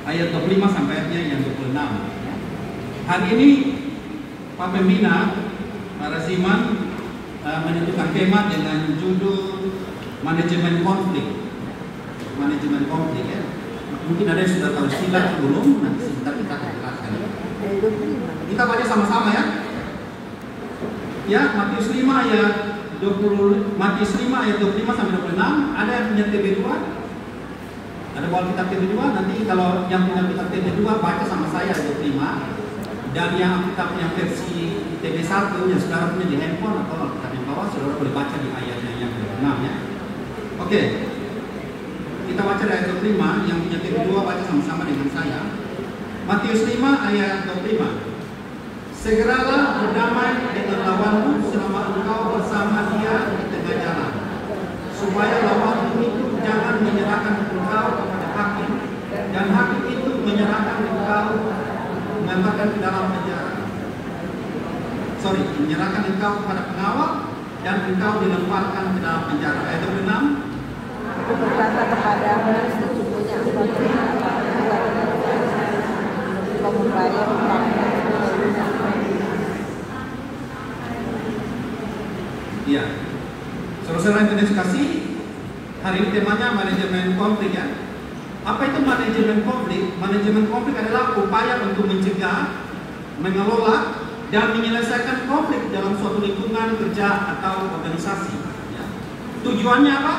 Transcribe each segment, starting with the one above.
ayat 25 sampai ayatnya yang 26. Hari ini Pak Pembina, Pak Raziman menentukan tema dengan judul manajemen konflik. Manajemen konflik ya. Mungkin ada yang sudah tahu istilah belum? Nanti sebentar kita akan jelaskan. Kita baca sama-sama ya. Ya, Matius 5 ayat 25 sampai 26. Ada yang punya TB2? Ada bawa kitab TB2? Nanti kalau yang punya kitab TB2 baca sama saya 25. Dan yang kitab yang versi TB1 yang saudara punya di handphone atau kitab yang bawah, saudara boleh baca di ayatnya yang ke-6 ya. Oke. Kita baca dari ayat 25, yang punya TB2 baca sama-sama dengan saya. Matius 5 ayat 25. Segeralah berdamai dengan lawanmu selama engkau bersama dia di tengah jalan, supaya lawanmu itu jangan menyerahkan engkau kepada hakim, dan hakim itu menyerahkan engkau, mengantarkan ke dalam penjara. Menyerahkan engkau kepada pengawal, dan engkau dilemparkan ke dalam penjara. Ayat 26. Aku berkata kepadamu, sesungguhnya engkau membayar utangmu. Iya, saudara-saudara yang kasih, hari ini temanya manajemen konflik ya. Apa itu manajemen konflik? Manajemen konflik adalah upaya untuk mencegah, mengelola, dan menyelesaikan konflik dalam suatu lingkungan kerja atau organisasi. Ya. Tujuannya apa?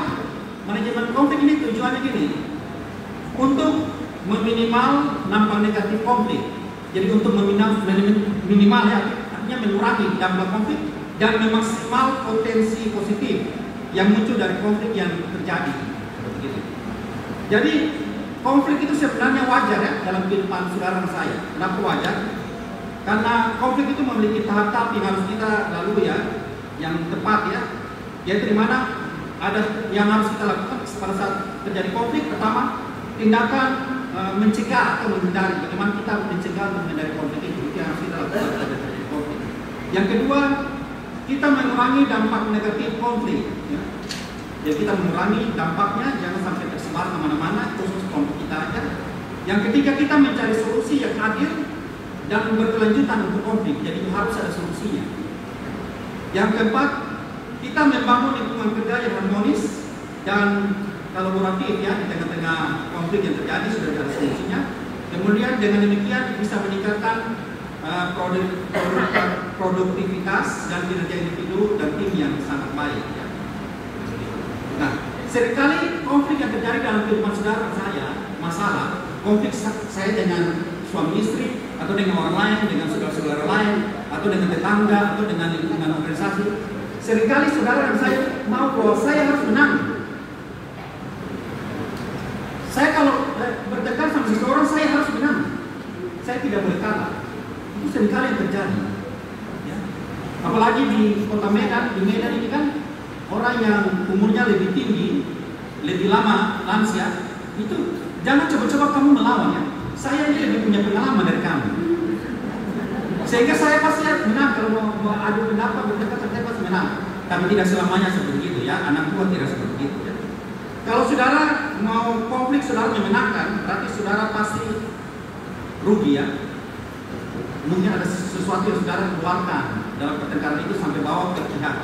Manajemen konflik ini tujuannya gini, untuk meminimal dampak negatif konflik. Jadi untuk minimal ya, artinya mengurangi dampak konflik dan memaksimal potensi positif yang muncul dari konflik yang terjadi. Jadi konflik itu sebenarnya wajar ya dalam kehidupan saudara saya. Kenapa wajar? Karena konflik itu memiliki tahap-tahap yang harus kita lalui ya, yang tepat ya. Yaitu di mana ada yang harus kita lakukan pada saat terjadi konflik. Pertama, tindakan mencegah atau menghindari. Bagaimana kita mencegah atau menghindari konflik itu yang harus kita lakukan pada terjadi konflik. Yang kedua, kita mengurangi dampak negatif konflik. Ya. Jadi kita mengurangi dampaknya, jangan sampai tersebar kemana-mana, khusus konflik kita aja. Yang ketiga, kita mencari solusi yang adil dan berkelanjutan untuk konflik. Jadi harus ada solusinya. Yang keempat, kita membangun lingkungan kerja yang harmonis dan kolaboratif ya di tengah-tengah konflik yang terjadi sudah ada solusinya. Kemudian dengan demikian bisa meningkatkan produktivitas dan kinerja individu dan tim yang sangat baik ya. Nah, seringkali konflik yang terjadi dalam kehidupan saudara saya, masalah konflik saya dengan suami istri atau dengan orang lain, dengan saudara-saudara lain, atau dengan tetangga, atau dengan lingkungan organisasi. Seringkali saudara dan saya mau bahwa saya harus menang. Saya kalau berdekat sama seseorang, saya harus menang. Saya tidak boleh kalah. Itu seringkali yang terjadi. Ya. Apalagi di kota Medan, di Medan ini kan orang yang umurnya lebih tinggi, lebih lama, lansia, itu jangan coba-coba kamu melawan ya. Saya ini lebih punya pengalaman dari kamu. Sehingga saya pasti menang kalau mau adu pendapat berdekat, saya pasti menang. Tapi tidak selamanya seperti itu ya. Anak tua tidak seperti itu ya. Kalau saudara mau konflik saudara memenangkan, berarti saudara pasti rugi ya. Mungkin ada sesuatu yang saudara keluarkan dalam pertengkaran itu sampai bawa ke pihak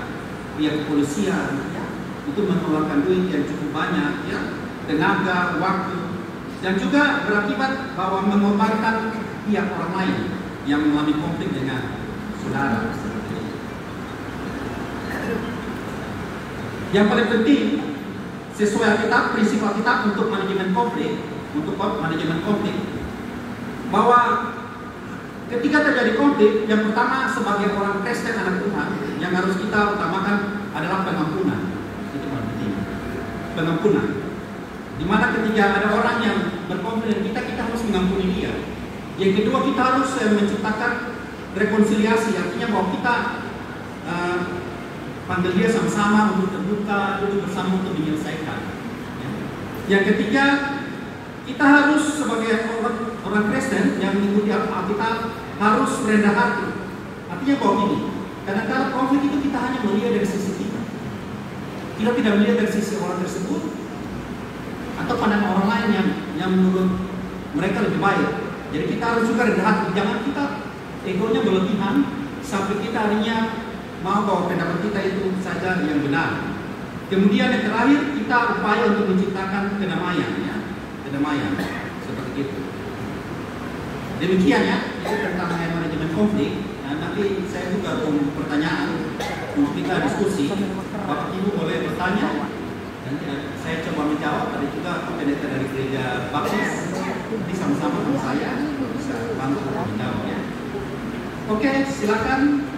kepolisian ya. Itu mengeluarkan duit yang cukup banyak ya, tenaga, waktu, dan juga berakibat bahwa mengorbankan pihak orang lain yang mengalami konflik dengan saudara. Yang paling penting sesuai Alkitab, prinsip Alkitab untuk manajemen konflik, bahwa ketika terjadi konflik, yang pertama sebagai orang Kristen anak Tuhan, yang harus kita utamakan adalah pengampunan. Itu paling penting. Pengampunan. Dimana ketika ada orang yang berkonflik dengan kita harus mengampuni dia. Yang kedua, kita harus menciptakan rekonsiliasi, artinya bahwa kita panggil dia sama-sama untuk terbuka, duduk bersama untuk menyelesaikan. Ya. Yang ketiga, kita harus sebagai orang Kristen yang mengikuti Alkitab harus rendah hati. Artinya bahwa ini, kadang-kadang konflik itu kita hanya melihat dari sisi kita. Kita tidak melihat dari sisi orang tersebut atau pandangan orang lain yang menurut mereka lebih baik. Jadi kita harus juga rendah hati, jangan kita egonya berlebihan sampai kita akhirnya mau bahwa pendapat kita itu saja yang benar. Kemudian yang terakhir, kita upaya untuk menciptakan kedamaian, ya, kedamaian seperti itu. Demikian ya, itu tentang manajemen konflik. Nah, nanti saya juga punya pertanyaan untuk kita diskusi. Bapak Ibu boleh bertanya, dan saya coba menjawab. Ada juga pendeta dari gereja Baptis, nanti sama-sama dengan saya bisa bantu menjawab ya. Oke, silakan.